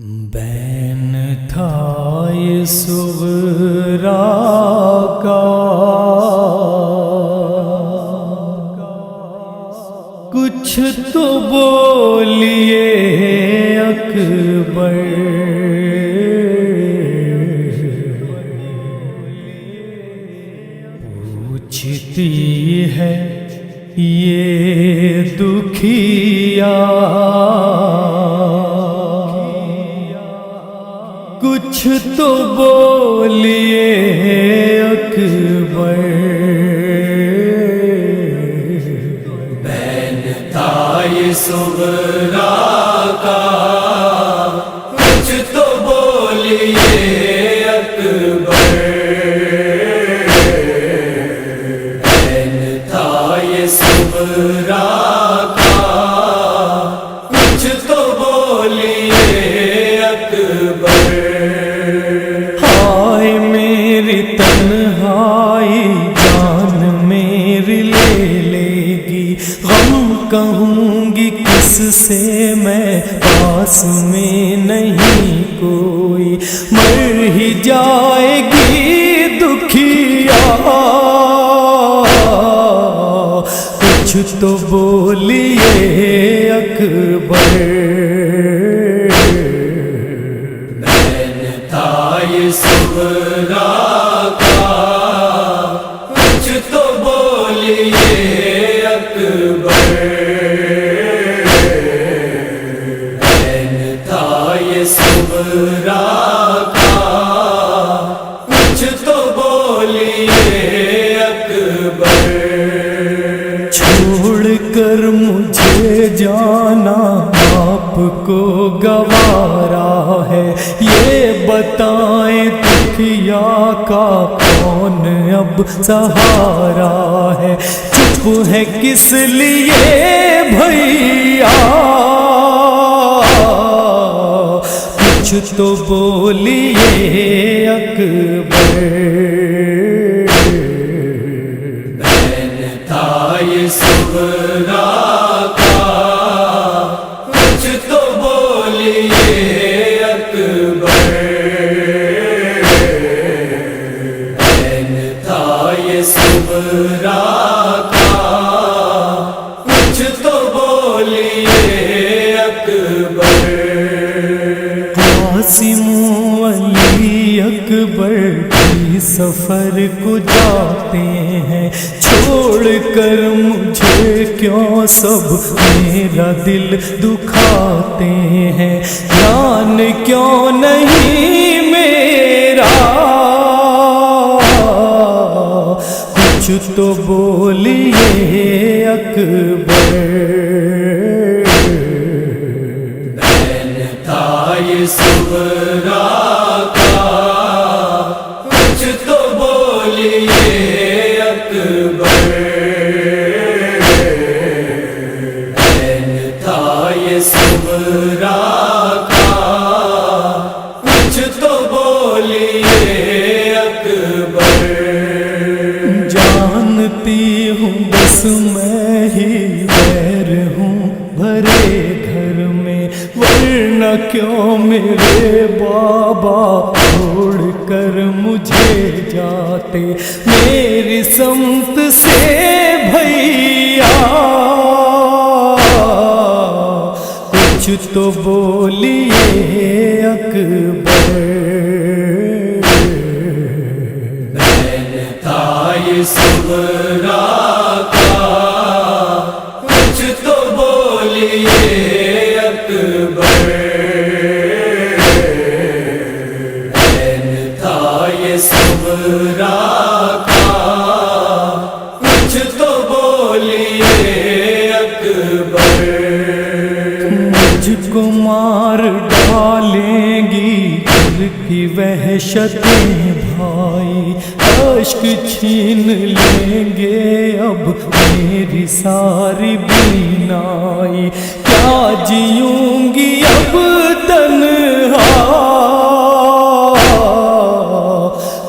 بین تھا یہ صغرا کا کچھ تو بولیے اکبر، پوچھتی ہے یہ دکھیا کچھ تو بولیے اکبر، بین تھا یہ صغرا کا کچھ تو بولیے اکبر، بین تھا یہ صغرا کا کچھ تو بولیے اکبر۔ ہائے میری تنہائی جان میری لے لے گی، غم کہوں گی کس سے میں، پاس میں نہیں کوئی، مر ہی جائے گی دکھیا کچھ تو بولیے اکبر، یہ صغرا کا کچھ تو بولیے اکبر، بین تھا یہ صغرا کا کچھ تو بولیے اکبر۔ چھوڑ کر مجھے جانا آپ کو گوارا ہے، یہ بتائیں دکھیا کا کون اب سہارا ہے، چپ ہے کس لیے بھیا کچھ تو بولیے اکبر، یہ صغرا کا کچھ تو بولیے اکبر، بین تھا یہ صغرا کا کچھ تو بولیے اکبر۔ قاسم علی اکبر کی سفر کو جاتے ہیں، چھوڑ کر مجھے کیوں سب میرا دل دکھاتے ہیں، جان کیوں نہیں میرا کچھ تو بولیے اکبر، بین تھا یہ صغرا کا کچھ تو بولیے اکبر، بین تھا یہ صغرا کا کچھ تو بولیے اکبر۔ جانتی ہوں بس میں ہی غیر ہوں بھرے گھر میں، ورنہ کیوں میرے بابا چھوڑ کر مجھے جاتے میری سمت سے بھیا کچھ تو بولیے اکبر، یہ صغرا کا کچھ تو بولیے اکبر، بین تھا یہ صغرا کا کچھ تو بولیے اکبر۔ مجھ کو مار ڈالیں گی دل کی وحشتیں بھائی، اشک چھین لیں گے اب میری ساری بینائی، کیا جیوں گی اب تنہا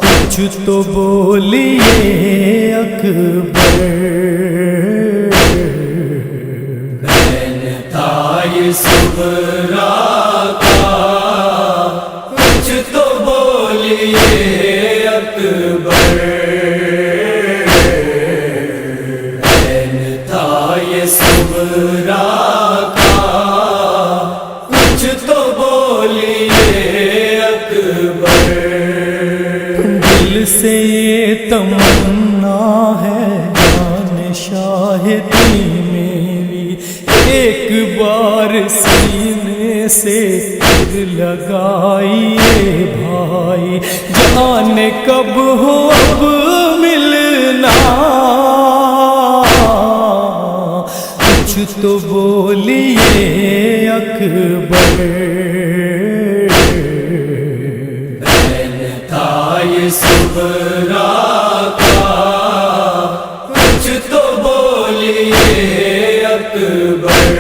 کچھ تو بولیے اکبر، بین تھا یہ صغرا کا سے یہ تمنا ہے جان شاہدی میری، ایک بار سینے سے لگائیے بھائی، جانے کب ہو اب ملنا، کچھ تو بولیے اکبر۔ یہ صبرا کا کچھ تو بولیے اکبر،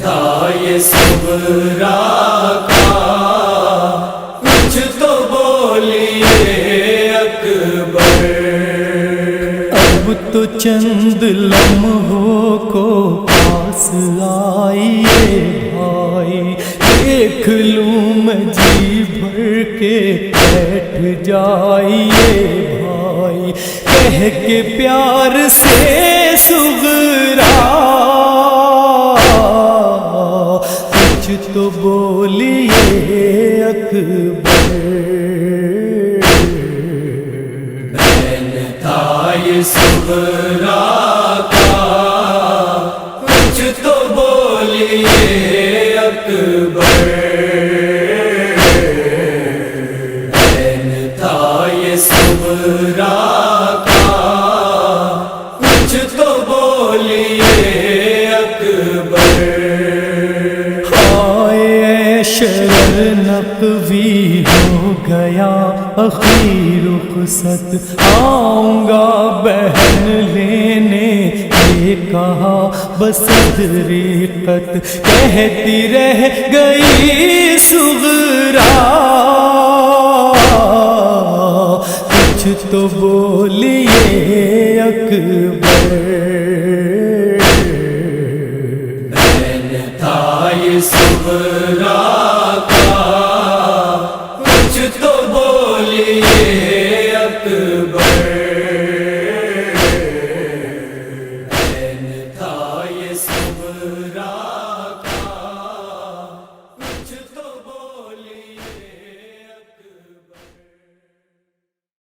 تھا یہ صبرا کا کچھ تو بولیے اکبر۔ اب تو چند لمحوں کو پاس آئیے بھائی، دیکھ لوں میں جی بھر کے بیٹھ جائیے بھائی، کہہ کے پیار سے صغرا، کچھ تو بولیے اکبر۔ تھا یہ صبرا کا کچھ تو بولیے اکبر، تھا یہ صبرا کا کچھ تو بولیے اکبر۔ ہائے شرر نقوی ہو گیا اخیر رخصت، آؤں گا بہن لینے یہ کہا بس رقت، کہتی رہ گئی صغرا، کچھ تو بولیے اکبر۔